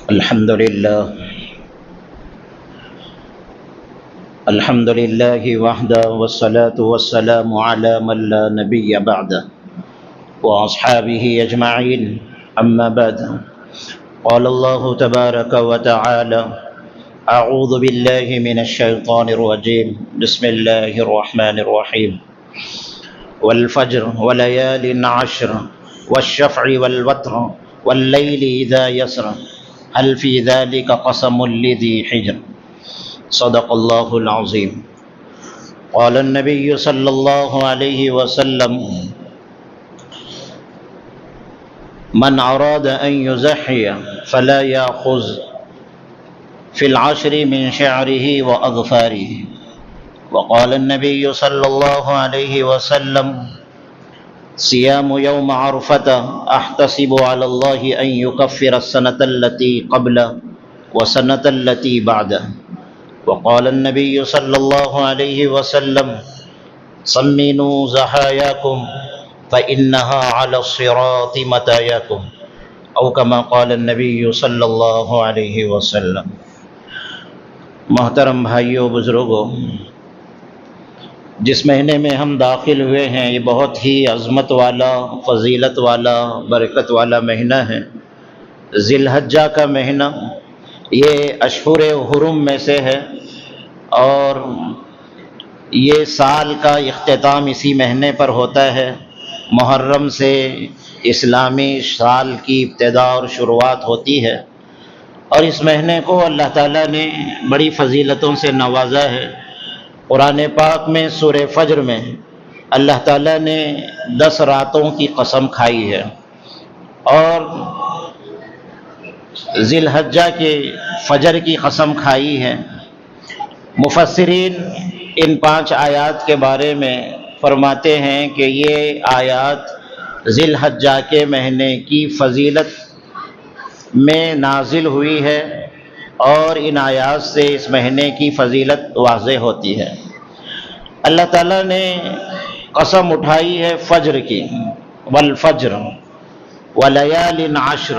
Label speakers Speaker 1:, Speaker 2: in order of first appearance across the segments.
Speaker 1: الحمد لله وحده والصلاة والسلام على من لا نبي بعده وأصحابه أجمعين أما بعد قال الله تبارك وتعالى أعوذ بالله من الشيطان الرجيم بسم الله الرحمن الرحيم والفجر وليال عشر والشفع والوتر والليل إذا يسر هل في ذلك قسم لذي حجر صدق الله العظيم قال النبي صلى الله عليه وسلم من أراد أن يزحي فلا يأخذ في العشر من شعره وأظفاره وقال النبي صلى الله عليه وسلم صيام يوم عرفة أحتسب على الله أن يكفر السنة التي قبله وسنة التي بعده وقال النبي صلى الله عليه وسلم سمنوا زحاياكم فإنها على الصراط متاياكم أو كما قال النبي صلی اللہ علیہ وسلم۔ محترم بھائیوں بزرگوں، جس مہینے میں ہم داخل ہوئے ہیں یہ بہت ہی عظمت والا، فضیلت والا، برکت والا مہینہ ہے، ذی الحجہ کا مہینہ۔ یہ اشہر حرم میں سے ہے اور یہ سال کا اختتام اسی مہینے پر ہوتا ہے۔ محرم سے اسلامی سال کی ابتدا اور شروعات ہوتی ہے، اور اس مہینے کو اللہ تعالیٰ نے بڑی فضیلتوں سے نوازا ہے۔ قرآن پاک میں سورہ فجر میں اللہ تعالیٰ نے 10 راتوں کی قسم کھائی ہے، اور ذی الحجہ کے فجر کی قسم کھائی ہے۔ مفسرین ان 5 آیات کے بارے میں فرماتے ہیں کہ یہ آیات ذی الحجہ کے مہینے کی فضیلت میں نازل ہوئی ہے، اور ان آیات سے اس مہینے کی فضیلت واضح ہوتی ہے۔ اللہ تعالیٰ نے قسم اٹھائی ہے فجر کی، والفجر ولیال عشر،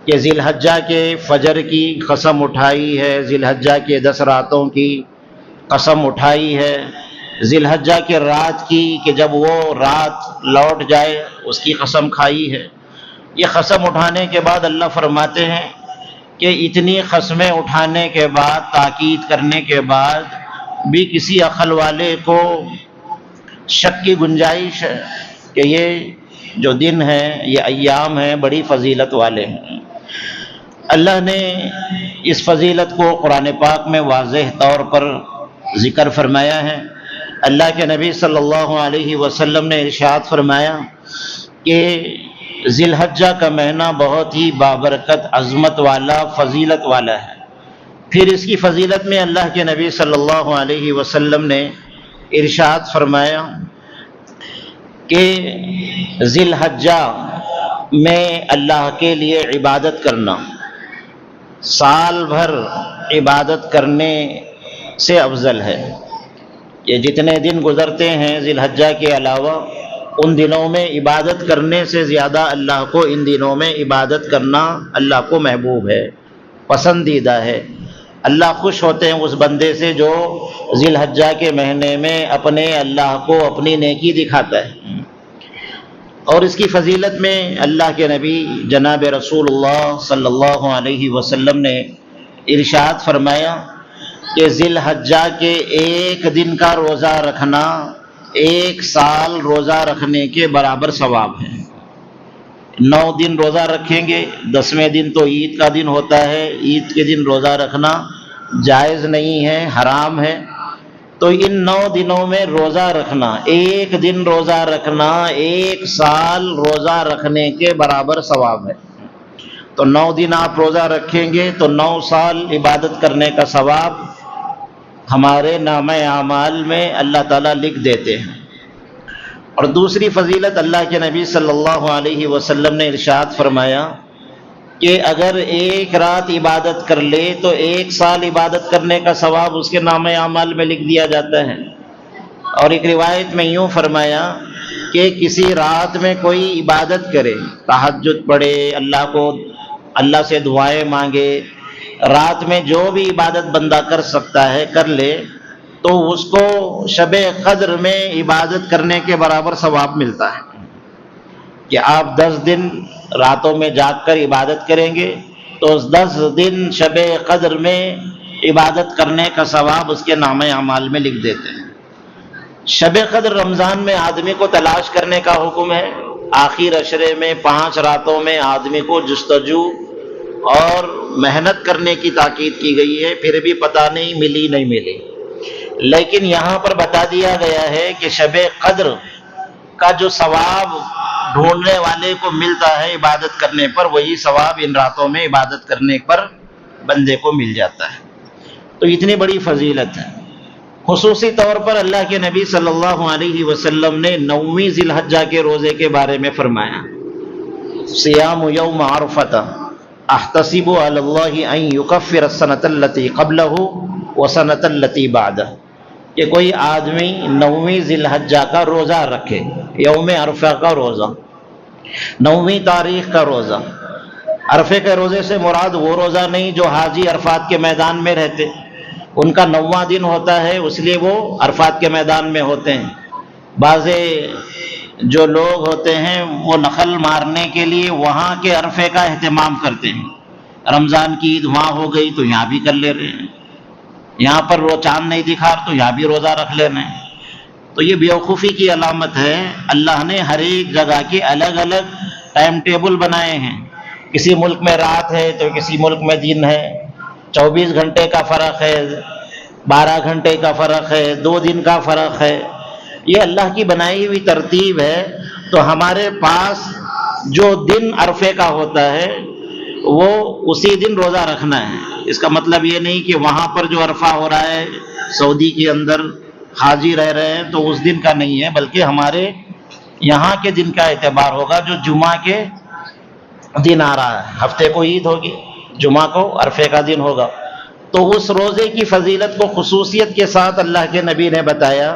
Speaker 1: کہ ذی الحجہ کے فجر کی قسم اٹھائی ہے، ذی الحجہ کے 10 راتوں کی قسم اٹھائی ہے، ذی الحجہ کے رات کی کہ جب وہ رات لوٹ جائے اس کی قسم کھائی ہے۔ یہ قسم اٹھانے کے بعد اللہ فرماتے ہیں کہ اتنی قسمیں اٹھانے کے بعد، تاکید کرنے کے بعد بھی کسی عقل والے کو شک کی گنجائش ہے کہ یہ جو دن ہیں، یہ ایام ہیں، بڑی فضیلت والے ہیں۔ اللہ نے اس فضیلت کو قرآن پاک میں واضح طور پر ذکر فرمایا ہے۔ اللہ کے نبی صلی اللہ علیہ وسلم نے ارشاد فرمایا کہ ذی الحجہ کا مہینہ بہت ہی بابرکت، عظمت والا، فضیلت والا ہے۔ پھر اس کی فضیلت میں اللہ کے نبی صلی اللہ علیہ وسلم نے ارشاد فرمایا کہ ذی الحجہ میں اللہ کے لیے عبادت کرنا سال بھر عبادت کرنے سے افضل ہے۔ یہ جتنے دن گزرتے ہیں ذی الحجہ کے علاوہ، ان دنوں میں عبادت کرنے سے زیادہ اللہ کو ان دنوں میں عبادت کرنا اللہ کو محبوب ہے، پسندیدہ ہے۔ اللہ خوش ہوتے ہیں اس بندے سے جو ذی الحجہ کے مہینے میں اپنے اللہ کو اپنی نیکی دکھاتا ہے۔ اور اس کی فضیلت میں اللہ کے نبی جناب رسول اللہ صلی اللہ علیہ وسلم نے ارشاد فرمایا کہ ذی الحجہ کے ایک دن کا روزہ رکھنا 1 سال روزہ رکھنے کے برابر ثواب ہے۔ 9 دن روزہ رکھیں گے، 10ویں دن تو عید کا دن ہوتا ہے، عید کے دن روزہ رکھنا جائز نہیں ہے، حرام ہے۔ تو ان 9 دنوں میں روزہ رکھنا، ایک دن روزہ رکھنا 1 سال روزہ رکھنے کے برابر ثواب ہے۔ تو 9 دن آپ روزہ رکھیں گے تو 9 سال عبادت کرنے کا ثواب ہمارے نامہ اعمال میں اللہ تعالیٰ لکھ دیتے ہیں۔ اور دوسری فضیلت اللہ کے نبی صلی اللہ علیہ وسلم نے ارشاد فرمایا کہ اگر 1 رات عبادت کر لے تو 1 سال عبادت کرنے کا ثواب اس کے نامہ اعمال میں لکھ دیا جاتا ہے۔ اور ایک روایت میں یوں فرمایا کہ کسی رات میں کوئی عبادت کرے، تہجد پڑھے، اللہ کو اللہ سے دعائیں مانگے، رات میں جو بھی عبادت بندہ کر سکتا ہے کر لے، تو اس کو شب قدر میں عبادت کرنے کے برابر ثواب ملتا ہے کہ آپ 10 دن راتوں میں جاگ کر عبادت کریں گے تو اس 10 دن شب قدر میں عبادت کرنے کا ثواب اس کے نامہ اعمال میں لکھ دیتے ہیں۔ شب قدر رمضان میں آدمی کو تلاش کرنے کا حکم ہے، آخر عشرے میں 5 راتوں میں آدمی کو جستجو اور محنت کرنے کی تاکید کی گئی ہے، پھر بھی پتہ نہیں ملی نہیں ملی، لیکن یہاں پر بتا دیا گیا ہے کہ شب قدر کا جو ثواب ڈھونڈنے والے کو ملتا ہے عبادت کرنے پر، وہی ثواب ان راتوں میں عبادت کرنے پر بندے کو مل جاتا ہے۔ تو اتنی بڑی فضیلت ہے۔ خصوصی طور پر اللہ کے نبی صلی اللہ علیہ وسلم نے 9ویں ذی الحجہ کے روزے کے بارے میں فرمایا، صیام یوم عرفۃ احتسب علی اللہ ان یکفر السنۃ التی قبلہ وسنۃ التی بعدہ، کہ کوئی آدمی 9ویں ذی الحجہ کا روزہ رکھے، یوم عرفہ کا روزہ، 9ویں تاریخ کا روزہ۔ عرفے کے روزے سے مراد وہ روزہ نہیں جو حاجی عرفات کے میدان میں رہتے، ان کا 9واں دن ہوتا ہے، اس لیے وہ عرفات کے میدان میں ہوتے ہیں۔ بعض جو لوگ ہوتے ہیں وہ نخل مارنے کے لیے وہاں کے عرفے کا اہتمام کرتے ہیں، رمضان کی عید وہاں ہو گئی تو یہاں بھی کر لے رہے ہیں، یہاں پر وہ چاند نہیں دکھا تو یہاں بھی روزہ رکھ لے رہے ہیں۔ تو یہ بیوقوفی کی علامت ہے۔ اللہ نے ہر ایک جگہ کے الگ الگ ٹائم ٹیبل بنائے ہیں، کسی ملک میں رات ہے تو کسی ملک میں دن ہے، 24 گھنٹے کا فرق ہے، 12 گھنٹے کا فرق ہے، 2 دن کا فرق ہے، یہ اللہ کی بنائی ہوئی ترتیب ہے۔ تو ہمارے پاس جو دن عرفے کا ہوتا ہے وہ اسی دن روزہ رکھنا ہے۔ اس کا مطلب یہ نہیں کہ وہاں پر جو عرفہ ہو رہا ہے سعودی کے اندر حاجی رہ رہے ہیں تو اس دن کا نہیں ہے، بلکہ ہمارے یہاں کے دن کا اعتبار ہوگا جو جمعہ کے دن آ رہا ہے، ہفتے کو عید ہوگی، جمعہ کو عرفے کا دن ہوگا۔ تو اس روزے کی فضیلت کو خصوصیت کے ساتھ اللہ کے نبی نے بتایا،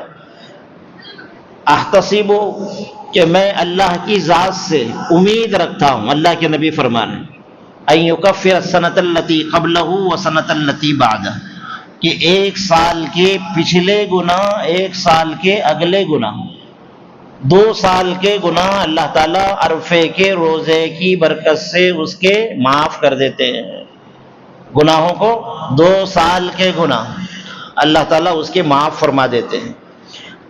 Speaker 1: احتسب، کہ میں اللہ کی ذات سے امید رکھتا ہوں، اللہ کے نبی فرمانے ان یکفر السنۃ التی قبلہ وسنۃ التی بعدہ، کہ 1 سال کے پچھلے گناہ، 1 سال کے اگلے گناہ، 2 سال کے گناہ اللہ تعالیٰ عرفے کے روزے کی برکت سے اس کے معاف کر دیتے ہیں۔ گناہوں کو 2 سال کے گناہ اللہ تعالیٰ اس کے معاف فرما دیتے ہیں۔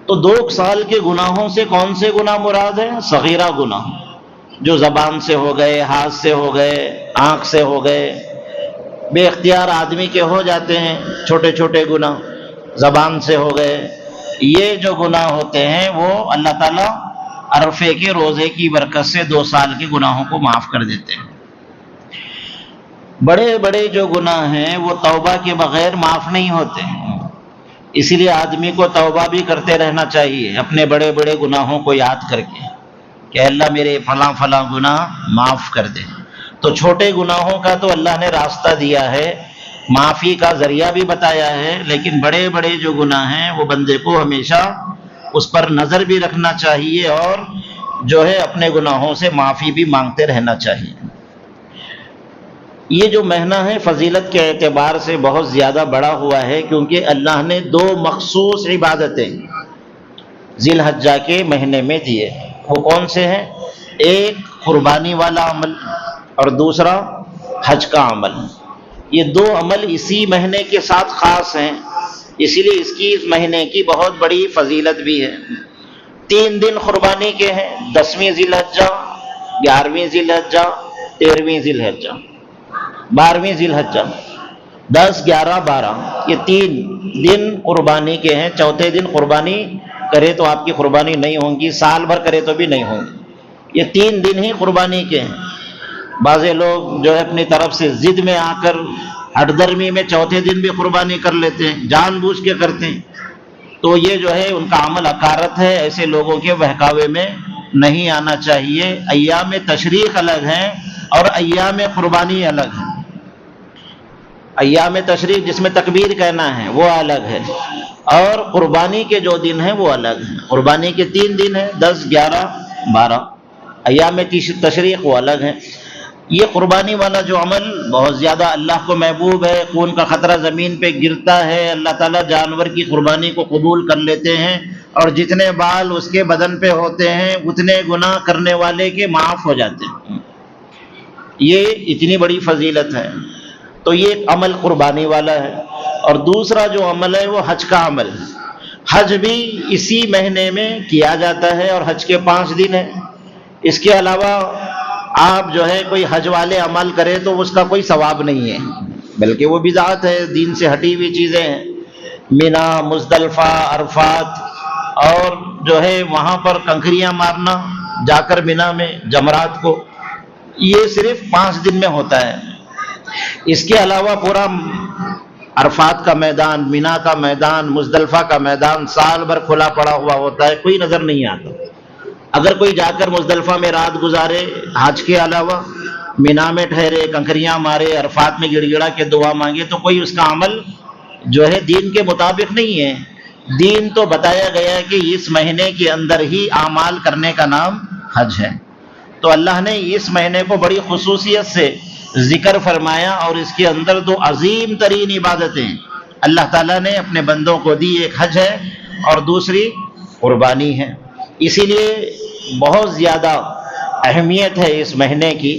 Speaker 1: تو 2 سال کے گناہوں سے کون سے گناہ مراد ہیں؟ صغیرہ گناہ جو زبان سے ہو گئے، ہاتھ سے ہو گئے، آنکھ سے ہو گئے، بے اختیار آدمی کے ہو جاتے ہیں، چھوٹے چھوٹے گناہ زبان سے ہو گئے، یہ جو گناہ ہوتے ہیں وہ اللہ تعالیٰ عرفے کے روزے کی برکت سے 2 سال کے گناہوں کو معاف کر دیتے ہیں۔ بڑے بڑے جو گناہ ہیں وہ توبہ کے بغیر معاف نہیں ہوتے، اسی لیے آدمی کو توبہ بھی کرتے رہنا چاہیے، اپنے بڑے بڑے گناہوں کو یاد کر کے کہ اللہ میرے فلاں فلاں گناہ معاف کر دے۔ تو چھوٹے گناہوں کا تو اللہ نے راستہ دیا ہے، معافی کا ذریعہ بھی بتایا ہے، لیکن بڑے بڑے جو گناہ ہیں وہ بندے کو ہمیشہ اس پر نظر بھی رکھنا چاہیے اور جو ہے اپنے گناہوں سے معافی بھی مانگتے رہنا چاہیے۔ یہ جو مہینہ ہے فضیلت کے اعتبار سے بہت زیادہ بڑا ہوا ہے، کیونکہ اللہ نے 2 مخصوص عبادتیں ذی الحجہ کے مہینے میں دیے۔ وہ کون سے ہیں؟ ایک قربانی والا عمل اور دوسرا حج کا عمل۔ یہ 2 عمل اسی مہینے کے ساتھ خاص ہیں، اسی لیے اس مہینے کی بہت بڑی فضیلت بھی ہے۔ 3 دن قربانی کے ہیں، 10ویں ذی الحجہ، 11ویں ذی الحجہ، 13ویں ذی الحجہ، 12ویں ذی الحجہ، 10، 11، 12، یہ 3 دن قربانی کے ہیں۔ چوتھے دن قربانی کرے تو آپ کی قربانی نہیں ہوں گی، سال بھر کرے تو بھی نہیں ہوں گی، یہ 3 دن ہی قربانی کے ہیں۔ بعض لوگ جو ہے اپنی طرف سے ضد میں آ کر ہٹ درمی میں چوتھے دن بھی قربانی کر لیتے ہیں، جان بوجھ کے کرتے ہیں، تو یہ جو ہے ان کا عمل اکارت ہے، ایسے لوگوں کے بہکاوے میں نہیں آنا چاہیے۔ ایام تشریق الگ ہیں اور ایام قربانی الگ ہیں۔ ایام تشریق جس میں تکبیر کہنا ہے وہ الگ ہے، اور قربانی کے جو دن ہیں وہ الگ ہیں۔ قربانی کے 3 دن ہیں، 10، 11، 12، ایام تشریق وہ الگ ہیں۔ یہ قربانی والا جو عمل بہت زیادہ اللہ کو محبوب ہے، خون کا خطرہ زمین پہ گرتا ہے، اللہ تعالیٰ جانور کی قربانی کو قبول کر لیتے ہیں، اور جتنے بال اس کے بدن پہ ہوتے ہیں اتنے گناہ کرنے والے کے معاف ہو جاتے ہیں۔ یہ اتنی بڑی فضیلت ہے، تو یہ ایک عمل قربانی والا ہے۔ اور دوسرا جو عمل ہے وہ حج کا عمل ہے۔ حج بھی اسی مہینے میں کیا جاتا ہے، اور حج کے 5 دن ہیں۔ اس کے علاوہ آپ جو ہے کوئی حج والے عمل کرے تو اس کا کوئی ثواب نہیں ہے، بلکہ وہ بدعت ہے، دین سے ہٹی ہوئی چیزیں ہیں۔ مینا، مزدلفہ، عرفات، اور جو ہے وہاں پر کنکریاں مارنا جا کر مینا میں جمرات کو، یہ صرف 5 دن میں ہوتا ہے۔ اس کے علاوہ پورا عرفات کا میدان، مینا کا میدان، مزدلفہ کا میدان سال بھر کھلا پڑا ہوا ہوتا ہے، کوئی نظر نہیں آتا۔ اگر کوئی جا کر مزدلفہ میں رات گزارے حج کے علاوہ، مینا میں ٹھہرے، کنکریاں مارے، عرفات میں گڑ گڑا کے دعا مانگے، تو کوئی اس کا عمل جو ہے دین کے مطابق نہیں ہے۔ دین تو بتایا گیا ہے کہ اس مہینے کے اندر ہی اعمال کرنے کا نام حج ہے، تو اللہ نے اس مہینے کو بڑی خصوصیت سے ذکر فرمایا، اور اس کے اندر 2 عظیم ترین عبادتیں اللہ تعالیٰ نے اپنے بندوں کو دی، ایک حج ہے اور دوسری قربانی ہے۔ اسی لیے بہت زیادہ اہمیت ہے اس مہینے کی،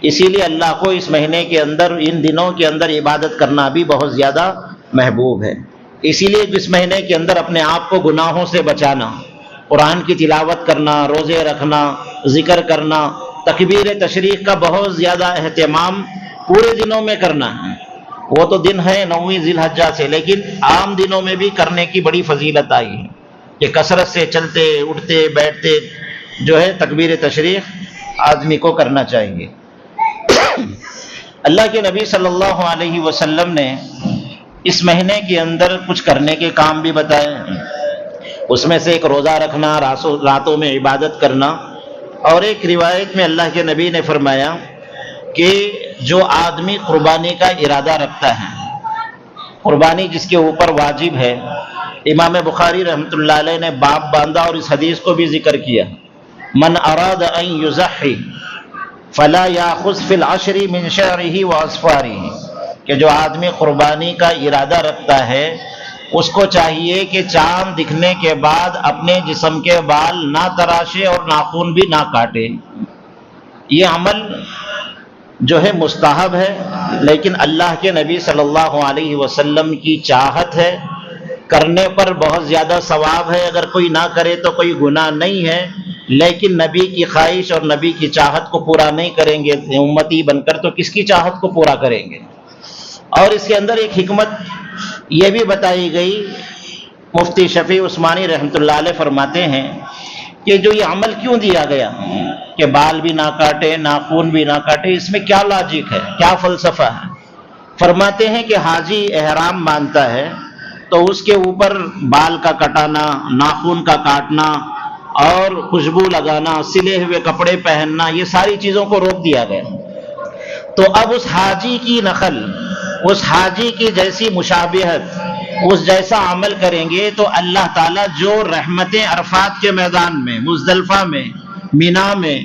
Speaker 1: اسی لیے اللہ کو اس مہینے کے اندر، ان دنوں کے اندر عبادت کرنا بھی بہت زیادہ محبوب ہے۔ اسی لیے اس مہینے کے اندر اپنے آپ کو گناہوں سے بچانا، قرآن کی تلاوت کرنا، روزے رکھنا، ذکر کرنا، تکبیر تشریق کا بہت زیادہ اہتمام پورے دنوں میں کرنا ہے۔ وہ تو دن ہے 9ویں ذی الحجہ سے، لیکن عام دنوں میں بھی کرنے کی بڑی فضیلت آئی ہے کہ کثرت سے چلتے اٹھتے بیٹھتے جو ہے تکبیر تشریق آدمی کو کرنا چاہیے۔ اللہ کے نبی صلی اللہ علیہ وسلم نے اس مہینے کے اندر کچھ کرنے کے کام بھی بتائے، اس میں سے ایک روزہ رکھنا، راتوں میں عبادت کرنا، اور ایک روایت میں اللہ کے نبی نے فرمایا کہ جو آدمی قربانی کا ارادہ رکھتا ہے، قربانی جس کے اوپر واجب ہے، امام بخاری رحمۃ اللہ علیہ نے باب باندھا اور اس حدیث کو بھی ذکر کیا، من اراد ان یضحی فلا یاخذ فی العشر من شعرہ واظفارہ، کہ جو آدمی قربانی کا ارادہ رکھتا ہے اس کو چاہیے کہ چاند دکھنے کے بعد اپنے جسم کے بال نہ تراشے اور ناخن بھی نہ کاٹے۔ یہ عمل جو ہے مستحب ہے، لیکن اللہ کے نبی صلی اللہ علیہ وسلم کی چاہت ہے، کرنے پر بہت زیادہ ثواب ہے، اگر کوئی نہ کرے تو کوئی گناہ نہیں ہے، لیکن نبی کی خواہش اور نبی کی چاہت کو پورا نہیں کریں گے امتی بن کر تو کس کی چاہت کو پورا کریں گے۔ اور اس کے اندر ایک حکمت یہ بھی بتائی گئی، مفتی شفیع عثمانی رحمۃ اللہ علیہ فرماتے ہیں کہ جو یہ عمل کیوں دیا گیا کہ بال بھی نہ کاٹے، ناخن بھی نہ کاٹے، اس میں کیا لاجک ہے، کیا فلسفہ ہے؟ فرماتے ہیں کہ حاجی احرام باندھتا ہے تو اس کے اوپر بال کا کٹانا، ناخن کا کاٹنا اور خوشبو لگانا، سلے ہوئے کپڑے پہننا، یہ ساری چیزوں کو روک دیا گیا۔ تو اب اس حاجی کی نقل، اس حاجی کی جیسی مشابہت، اس جیسا عمل کریں گے تو اللہ تعالیٰ جو رحمتیں عرفات کے میدان میں، مزدلفہ میں، مینا میں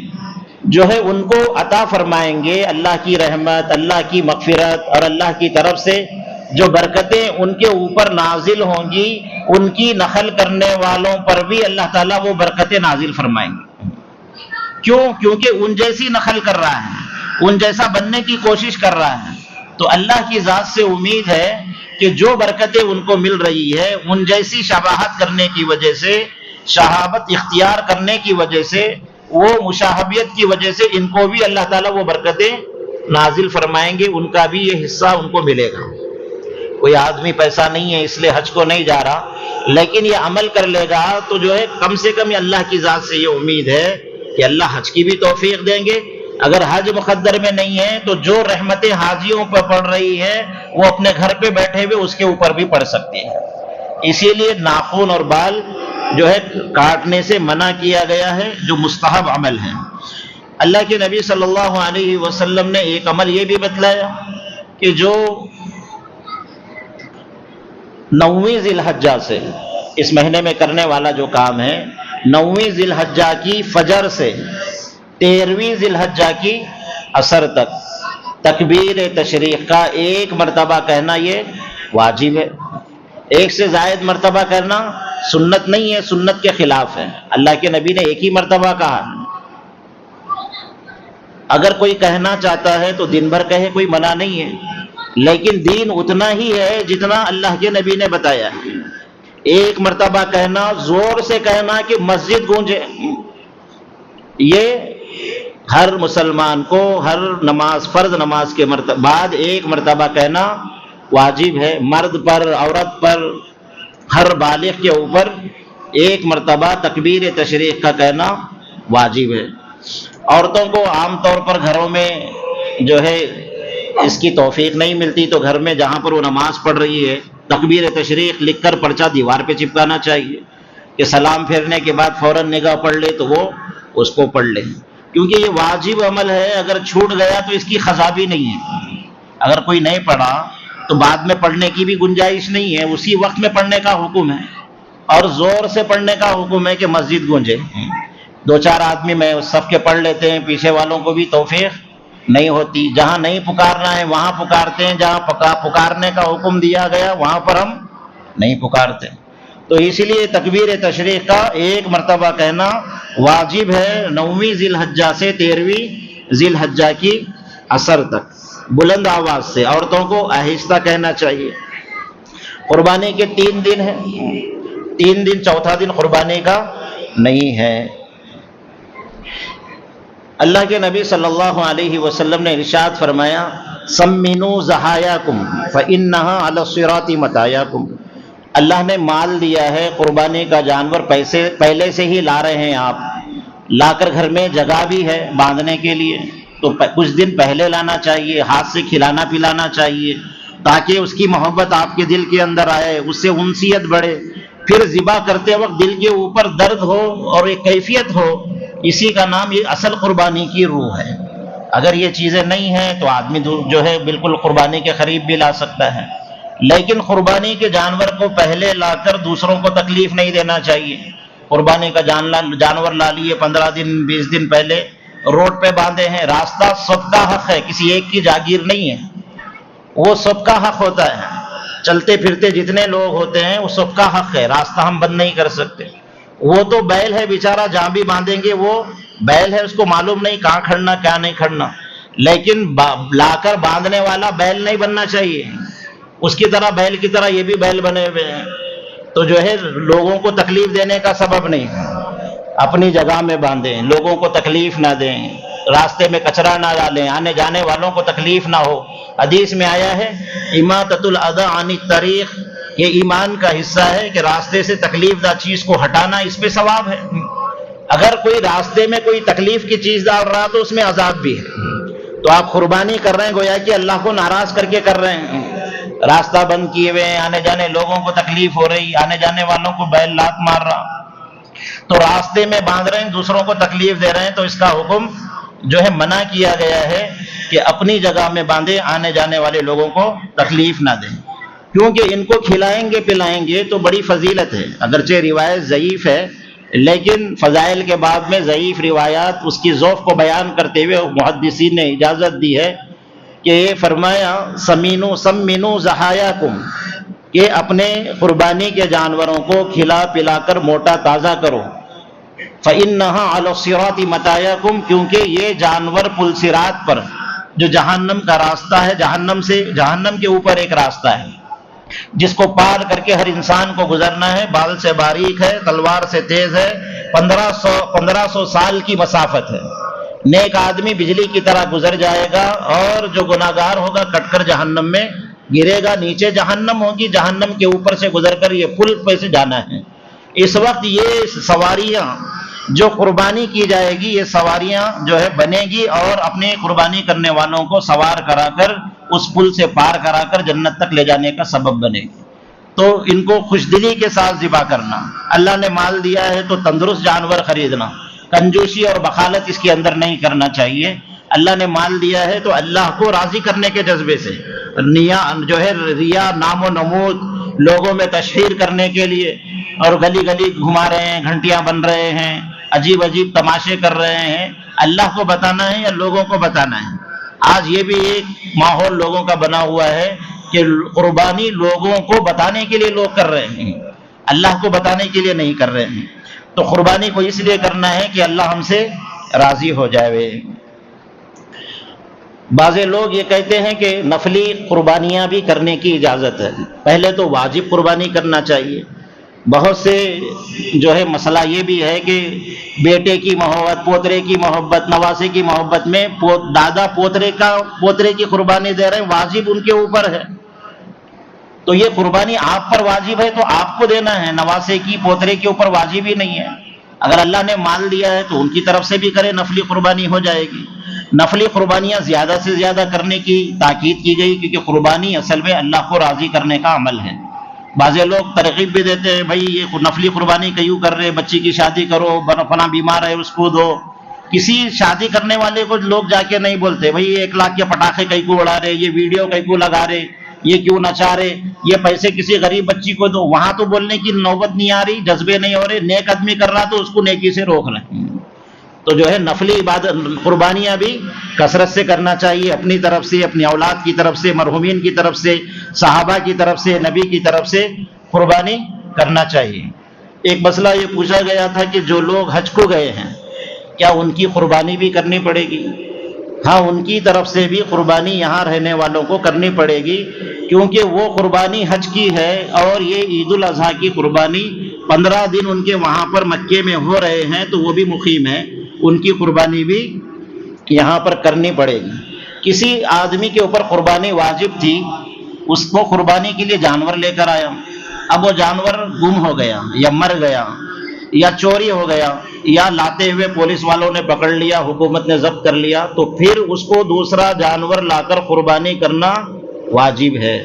Speaker 1: جو ہے ان کو عطا فرمائیں گے، اللہ کی رحمت، اللہ کی مغفرت اور اللہ کی طرف سے جو برکتیں ان کے اوپر نازل ہوں گی، ان کی نقل کرنے والوں پر بھی اللہ تعالیٰ وہ برکتیں نازل فرمائیں گے۔ کیوں؟ کیونکہ ان جیسی نقل کر رہا ہے، ان جیسا بننے کی کوشش کر رہا ہے، تو اللہ کی ذات سے امید ہے کہ جو برکتیں ان کو مل رہی ہے، ان جیسی شباہت کرنے کی وجہ سے، شہابت اختیار کرنے کی وجہ سے، وہ مشاہبیت کی وجہ سے ان کو بھی اللہ تعالیٰ وہ برکتیں نازل فرمائیں گے، ان کا بھی یہ حصہ ان کو ملے گا۔ کوئی آدمی پیسہ نہیں ہے اس لیے حج کو نہیں جا رہا، لیکن یہ عمل کر لے گا تو جو ہے کم سے کم اللہ کی ذات سے یہ امید ہے کہ اللہ حج کی بھی توفیق دیں گے۔ اگر حج مقدر میں نہیں ہے تو جو رحمتیں حاجیوں پر پڑ رہی ہے وہ اپنے گھر پہ بیٹھے ہوئے اس کے اوپر بھی پڑ سکتی ہے۔ اسی لیے ناخن اور بال جو ہے کاٹنے سے منع کیا گیا ہے، جو مستحب عمل ہے۔ اللہ کے نبی صلی اللہ علیہ وسلم نے ایک عمل یہ بھی بتلایا کہ جو 9ویں ذی الحجہ سے، اس مہینے میں کرنے والا جو کام ہے، 9ویں ذی الحجہ کی فجر سے 13ویں ذی الحجہ کی اثر تک تکبیر تشریق کا ایک مرتبہ کہنا یہ واجب ہے. ایک سے زائد مرتبہ کرنا سنت نہیں ہے، سنت کے خلاف ہے. اللہ کے نبی نے ایک ہی مرتبہ کہا. اگر کوئی کہنا چاہتا ہے تو دن بھر کہے، کوئی منع نہیں ہے، لیکن دین اتنا ہی ہے جتنا اللہ کے نبی نے بتایا. ایک مرتبہ کہنا، زور سے کہنا کہ مسجد گونجے، یہ ہر مسلمان کو ہر نماز، فرض نماز کے بعد ایک مرتبہ کہنا واجب ہے. مرد پر، عورت پر، ہر بالغ کے اوپر ایک مرتبہ تکبیر تشریق کا کہنا واجب ہے. عورتوں کو عام طور پر گھروں میں جو ہے اس کی توفیق نہیں ملتی، تو گھر میں جہاں پر وہ نماز پڑھ رہی ہے تکبیر تشریق لکھ کر پرچہ دیوار پہ چپکانا چاہیے کہ سلام پھیرنے کے بعد فوراً نگاہ پڑھ لے تو وہ اس کو پڑھ لے، کیونکہ یہ واجب عمل ہے. اگر چھوٹ گیا تو اس کی قضا بھی نہیں ہے. اگر کوئی نہیں پڑھا تو بعد میں پڑھنے کی بھی گنجائش نہیں ہے، اسی وقت میں پڑھنے کا حکم ہے، اور زور سے پڑھنے کا حکم ہے کہ مسجد گونجے. دو چار آدمی میں اس صف کے پڑھ لیتے ہیں، پیچھے والوں کو بھی توفیق نہیں ہوتی. جہاں نہیں پکارنا ہے وہاں پکارتے ہیں، جہاں پکارنے کا حکم دیا گیا وہاں پر ہم نہیں پکارتے. تو اسی لیے تکبیر تشریق کا ایک مرتبہ کہنا واجب ہے 9ویں ذی الحجہ سے 13ویں ذی الحجہ کی عصر تک، بلند آواز سے. عورتوں کو آہستہ کہنا چاہیے. قربانی کے 3 دن ہیں، 3 دن، چوتھا دن قربانی کا نہیں ہے. اللہ کے نبی صلی اللہ علیہ وسلم نے ارشاد فرمایا سمنوا ضحایاکم فإنها علی الصراط مطایاکم. اللہ نے مال دیا ہے، قربانی کا جانور پیسے پہلے سے ہی لا رہے ہیں، آپ لا کر گھر میں جگہ بھی ہے باندھنے کے لیے، تو کچھ دن پہلے لانا چاہیے، ہاتھ سے کھلانا پلانا چاہیے تاکہ اس کی محبت آپ کے دل کے اندر آئے، اس سے انسیت بڑھے. پھر ذبح کرتے وقت دل کے اوپر درد ہو اور ایک کیفیت ہو، اسی کا نام یہ اصل قربانی کی روح ہے. اگر یہ چیزیں نہیں ہیں تو آدمی جو ہے بالکل قربانی کے قریب بھی لا سکتا ہے، لیکن قربانی کے جانور کو پہلے لا کر دوسروں کو تکلیف نہیں دینا چاہیے. قربانی کا جانور لا لیے 15 دن 20 دن پہلے، روڈ پہ باندھے ہیں. راستہ سب کا حق ہے، کسی ایک کی جاگیر نہیں ہے، وہ سب کا حق ہوتا ہے. چلتے پھرتے جتنے لوگ ہوتے ہیں وہ سب کا حق ہے، راستہ ہم بند نہیں کر سکتے. وہ تو بیل ہے بیچارہ، جہاں بھی باندھیں گے وہ بیل ہے، اس کو معلوم نہیں کہاں کھڑنا کیا نہیں کھڑنا، لیکن لا کر باندھنے والا بیل نہیں بننا چاہیے. اس کی طرح بیل کی طرح یہ بھی بیل بنے ہوئے ہیں، تو جو ہے لوگوں کو تکلیف دینے کا سبب نہیں. اپنی جگہ میں باندھیں، لوگوں کو تکلیف نہ دیں، راستے میں کچرا نہ ڈالیں، آنے جانے والوں کو تکلیف نہ ہو. حدیث میں آیا ہے اماطۃ الاذی عن الطریق، یہ ایمان کا حصہ ہے کہ راستے سے تکلیف دہ چیز کو ہٹانا، اس پہ ثواب ہے. اگر کوئی راستے میں کوئی تکلیف کی چیز ڈال رہا تو اس میں عذاب بھی ہے. تو آپ قربانی کر رہے ہیں گویا کہ اللہ کو ناراض کر کے کر رہے ہیں. راستہ بند کیے ہوئے ہیں، آنے جانے لوگوں کو تکلیف ہو رہی، آنے جانے والوں کو بیل لات مار رہا، تو راستے میں باندھ رہے ہیں، دوسروں کو تکلیف دے رہے ہیں. تو اس کا حکم جو ہے منع کیا گیا ہے کہ اپنی جگہ میں باندھے، آنے جانے والے لوگوں کو تکلیف نہ دیں، کیونکہ ان کو کھلائیں گے پلائیں گے تو بڑی فضیلت ہے. اگرچہ روایت ضعیف ہے، لیکن فضائل کے بعد میں ضعیف روایات اس کی ذوق کو بیان کرتے ہوئے محدثین نے اجازت دی ہے کہ یہ فرمایا سمنوا ضحایاکم، کہ اپنے قربانی کے جانوروں کو کھلا پلا کر موٹا تازہ کرو. فإنها علی الصراط مطایاکم، کیونکہ یہ جانور پل صراط پر، جو جہنم کا راستہ ہے، جہنم کے اوپر ایک راستہ ہے جس کو پار کر کے ہر انسان کو گزرنا ہے. بال سے باریک ہے، تلوار سے تیز ہے، 1500 سال کی مسافت ہے. نیک آدمی بجلی کی طرح گزر جائے گا، اور جو گناہگار ہوگا کٹ کر جہنم میں گرے گا. نیچے جہنم ہوگی، جہنم کے اوپر سے گزر کر یہ پل پہ سے جانا ہے. اس وقت یہ سواریاں جو قربانی کی جائے گی، یہ سواریاں جو ہے بنے گی، اور اپنے قربانی کرنے والوں کو سوار کرا کر اس پل سے پار کرا کر جنت تک لے جانے کا سبب بنے گی. تو ان کو خوش دلی کے ساتھ ذبح کرنا. اللہ نے مال دیا ہے تو تندرست جانور خریدنا، کنجوسی اور بخالت اس کے اندر نہیں کرنا چاہیے. اللہ نے مال دیا ہے تو اللہ کو راضی کرنے کے جذبے سے، جو ہے ریا، نام و نمود، لوگوں میں تشہیر کرنے کے لیے، اور گلی گلی گھما رہے ہیں، گھنٹیاں بن رہے ہیں، عجیب عجیب تماشے کر رہے ہیں. اللہ کو بتانا ہے یا لوگوں کو بتانا ہے؟ آج یہ بھی ایک ماحول لوگوں کا بنا ہوا ہے کہ قربانی لوگوں کو بتانے کے لیے لوگ کر رہے ہیں، اللہ کو بتانے کے لیے نہیں کر رہے ہیں۔ تو قربانی کو اس لیے کرنا ہے کہ اللہ ہم سے راضی ہو جائے۔ بعض لوگ یہ کہتے ہیں کہ نفلی قربانیاں بھی کرنے کی اجازت ہے، پہلے تو واجب قربانی کرنا چاہیے۔ بہت سے جو ہے مسئلہ یہ بھی ہے کہ بیٹے کی محبت، پوترے کی محبت، نواسے کی محبت میں دادا پوترے کی قربانی دے رہے ہیں، واجب ان کے اوپر ہے۔ تو یہ قربانی آپ پر واجب ہے تو آپ کو دینا ہے، نواسے کی پوترے کے اوپر واجب ہی نہیں ہے۔ اگر اللہ نے مال دیا ہے تو ان کی طرف سے بھی کرے، نفلی قربانی ہو جائے گی۔ نفلی قربانیاں زیادہ سے زیادہ کرنے کی تاکید کی گئی، کیونکہ قربانی اصل میں اللہ کو راضی کرنے کا عمل ہے۔ بعض لوگ ترغیب بھی دیتے ہیں، بھائی یہ نفلی قربانی کیوں کر رہے، بچی کی شادی کرو، فلاں بیمار ہے اس کو دو۔ کسی شادی کرنے والے کو لوگ جا کے نہیں بولتے بھائی 1 لاکھ کے پٹاخے کئی کو اڑا رہے، یہ ویڈیو کئی کو لگا رہے، یہ کیوں نچا رہے، یہ پیسے کسی غریب بچی کو دو۔ وہاں تو بولنے کی نوبت نہیں آ رہی، جذبے نہیں ہو رہے، نیک آدمی کر رہا تو اس کو نیکی سے روک رہے ہیں۔ تو جو ہے نفلی عبادت قربانیاں بھی کثرت سے کرنا چاہیے، اپنی طرف سے، اپنی اولاد کی طرف سے، مرحومین کی طرف سے، صحابہ کی طرف سے، نبی کی طرف سے قربانی کرنا چاہیے۔ ایک مسئلہ یہ پوچھا گیا تھا کہ جو لوگ حج کو گئے ہیں کیا ان کی قربانی بھی کرنی پڑے گی؟ ہاں، ان کی طرف سے بھی قربانی یہاں رہنے والوں کو کرنی پڑے گی، کیونکہ وہ قربانی حج کی ہے اور یہ عید الاضحیٰ کی قربانی 15 دن ان کے وہاں پر مکے میں ہو رہے ہیں، تو وہ بھی مقیم ہیں، ان کی قربانی بھی یہاں پر کرنی پڑے گی۔ کسی آدمی کے اوپر قربانی واجب تھی، اس کو قربانی کے لیے جانور لے کر آیا، اب وہ جانور گم ہو گیا یا مر گیا یا چوری ہو گیا یا لاتے ہوئے پولیس والوں نے پکڑ لیا، حکومت نے ضبط کر لیا، تو پھر اس کو دوسرا جانور لا کر قربانی کرنا واجب ہے،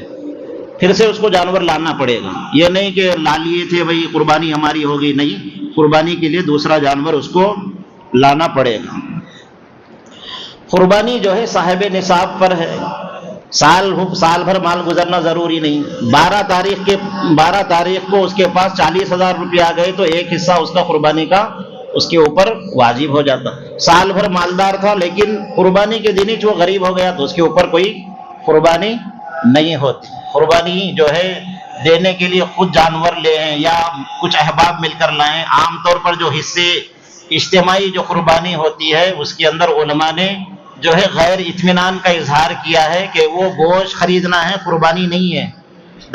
Speaker 1: پھر سے اس کو جانور لانا پڑے گا۔ یہ نہیں کہ لا لیے تھے بھائی قربانی ہماری ہوگی، نہیں، قربانی کے لیے دوسرا جانور اس کو لانا پڑے گا۔ قربانی جو ہے صاحب نصاب پر ہے، سال بھر مال گزرنا ضروری نہیں۔ 12 تاریخ کو اس کے پاس 40,000 روپے آ گئے تو ایک حصہ اس کا قربانی کا اس کے اوپر واجب ہو جاتا۔ سال بھر مالدار تھا لیکن قربانی کے دن ہی جو غریب ہو گیا تو اس کے اوپر کوئی قربانی نہیں ہوتی۔ قربانی جو ہے دینے کے لیے خود جانور لے ہیں یا کچھ احباب مل کر لائیں۔ عام طور پر جو حصے اجتماعی جو قربانی ہوتی ہے اس کے اندر علماء نے جو ہے غیر اطمینان کا اظہار کیا ہے کہ وہ گوشت خریدنا ہے، قربانی نہیں ہے۔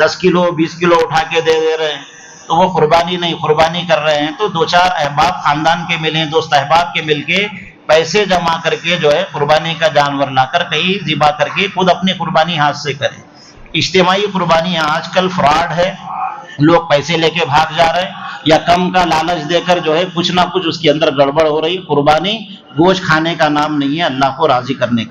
Speaker 1: 10 کلو 20 کلو اٹھا کے دے رہے ہیں تو وہ قربانی نہیں، قربانی کر رہے ہیں۔ تو 2-4 احباب خاندان کے ملیں، دوست احباب کے مل کے پیسے جمع کر کے جو ہے قربانی کا جانور لا کر کہیں ذبح کر کے خود اپنی قربانی ہاتھ سے کریں۔ اجتماعی قربانیاں آج کل فراڈ ہے، لوگ پیسے لے کے بھاگ جا رہے ہیں یا کم کا لالچ دے کر جو ہے کچھ نہ کچھ اس کے اندر گڑبڑ ہو رہی۔ قربانی گوشت کھانے کا نام نہیں ہے، اللہ کو راضی کرنے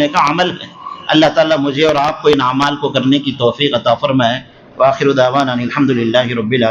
Speaker 1: کا عمل ہے۔ اللہ تعالیٰ مجھے اور آپ کو ان اعمال کو کرنے کی توفیق عطا فرمائے۔ وآخر دعوانا الحمد للہ رب العالمین۔